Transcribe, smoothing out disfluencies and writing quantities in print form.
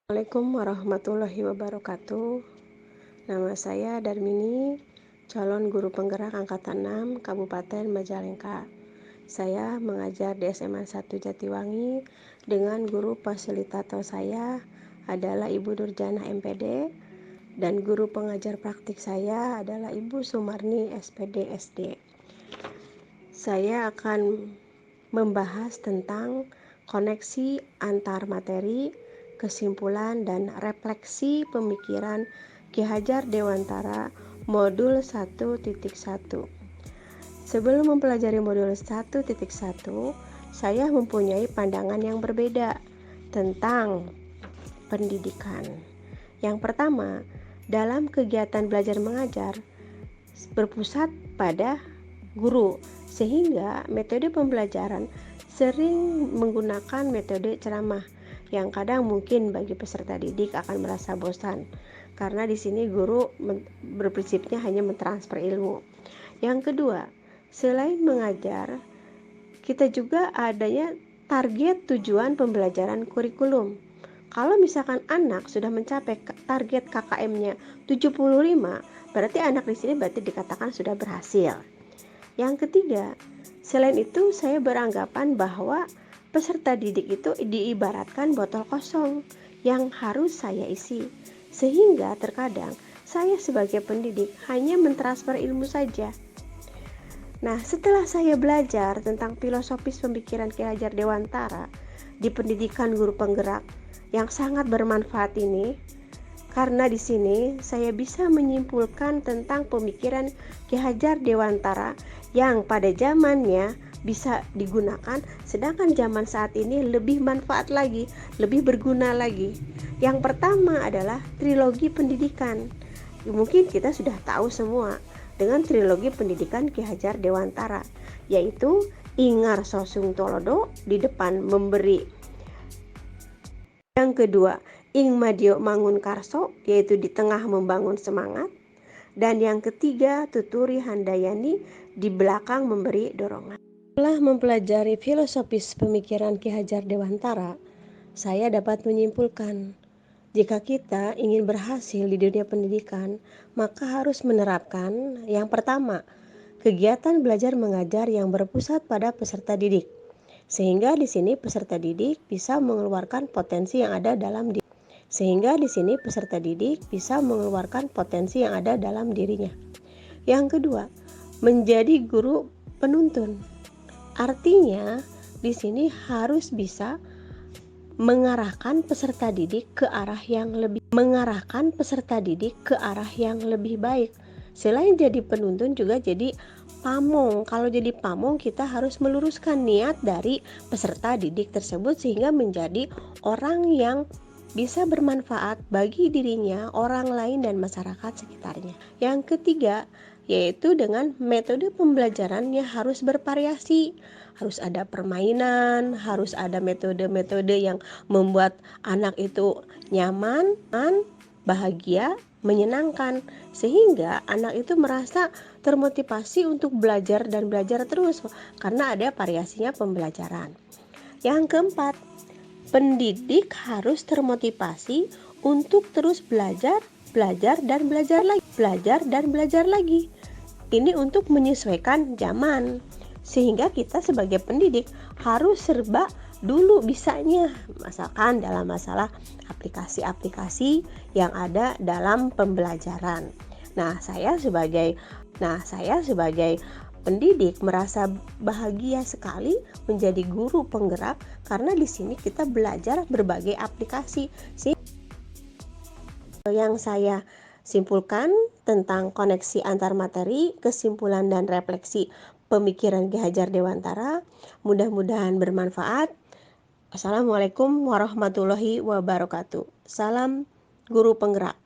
Assalamualaikum warahmatullahi wabarakatuh. Nama saya Darmini, calon guru penggerak angkatan 6 Kabupaten Majalengka. Saya mengajar di SMA 1 Jatiwangi dengan guru fasilitator saya adalah Ibu Nurjana MPD dan guru pengajar praktik saya adalah Ibu Sumarni SPD SD. Saya akan membahas tentang koneksi antar materi, kesimpulan dan refleksi pemikiran Ki Hajar Dewantara modul 1.1. Sebelum mempelajari modul 1.1, saya mempunyai pandangan yang berbeda tentang pendidikan. Yang pertama, dalam kegiatan belajar mengajar berpusat pada guru, sehingga metode pembelajaran sering menggunakan metode ceramah yang kadang mungkin bagi peserta didik akan merasa bosan karena di sini guru berprinsipnya hanya mentransfer ilmu. Yang kedua, selain mengajar, kita juga adanya target tujuan pembelajaran kurikulum. Kalau misalkan anak sudah mencapai target KKM-nya 75, berarti anak di sini berarti dikatakan sudah berhasil. Yang ketiga, selain itu saya beranggapan bahwa peserta didik itu diibaratkan botol kosong yang harus saya isi. Sehingga terkadang saya sebagai pendidik hanya mentransfer ilmu saja. Nah, setelah saya belajar tentang filosofis pemikiran Ki Hajar Dewantara di pendidikan guru penggerak yang sangat bermanfaat ini, karena di sini saya bisa menyimpulkan tentang pemikiran Ki Hajar Dewantara yang pada zamannya bisa digunakan, sedangkan zaman saat ini lebih manfaat lagi, lebih berguna lagi. Yang pertama adalah trilogi pendidikan. Mungkin kita sudah tahu semua dengan trilogi pendidikan Ki Hajar Dewantara, yaitu Ingar Sosung Tolodo di depan memberi. Yang kedua, Ing Madio Mangun Karso, yaitu di tengah membangun semangat. Dan yang ketiga, Tuturi Handayani, di belakang memberi dorongan. Setelah mempelajari filosofis pemikiran Ki Hajar Dewantara, saya dapat menyimpulkan, jika kita ingin berhasil di dunia pendidikan, maka harus menerapkan yang pertama, kegiatan belajar mengajar yang berpusat pada peserta didik. Sehingga di sini peserta didik bisa mengeluarkan potensi yang ada dalam diri. dirinya. Yang kedua, menjadi guru penuntun. Artinya, di sini harus bisa mengarahkan peserta didik ke arah yang lebih baik. Selain jadi penuntun juga jadi pamong. Kalau jadi pamong, kita harus meluruskan niat dari peserta didik tersebut sehingga menjadi orang yang bisa bermanfaat bagi dirinya, orang lain dan masyarakat sekitarnya. Yang ketiga, yaitu dengan metode pembelajarannya harus bervariasi. Harus ada permainan, harus ada metode-metode yang membuat anak itu nyaman, bahagia, menyenangkan, sehingga anak itu merasa termotivasi untuk belajar dan belajar terus karena ada variasinya pembelajaran. Yang keempat, pendidik harus termotivasi untuk terus belajar dan belajar lagi. Ini untuk menyesuaikan zaman. Sehingga kita sebagai pendidik harus serba dulu bisanya, misalkan dalam masalah aplikasi-aplikasi yang ada dalam pembelajaran. Nah, saya sebagai pendidik merasa bahagia sekali menjadi guru penggerak karena di sini kita belajar berbagai aplikasi. Yang saya simpulkan tentang koneksi antar materi, kesimpulan dan refleksi pemikiran Ki Hajar Dewantara, mudah-mudahan bermanfaat. Assalamualaikum warahmatullahi wabarakatuh. Salam guru penggerak.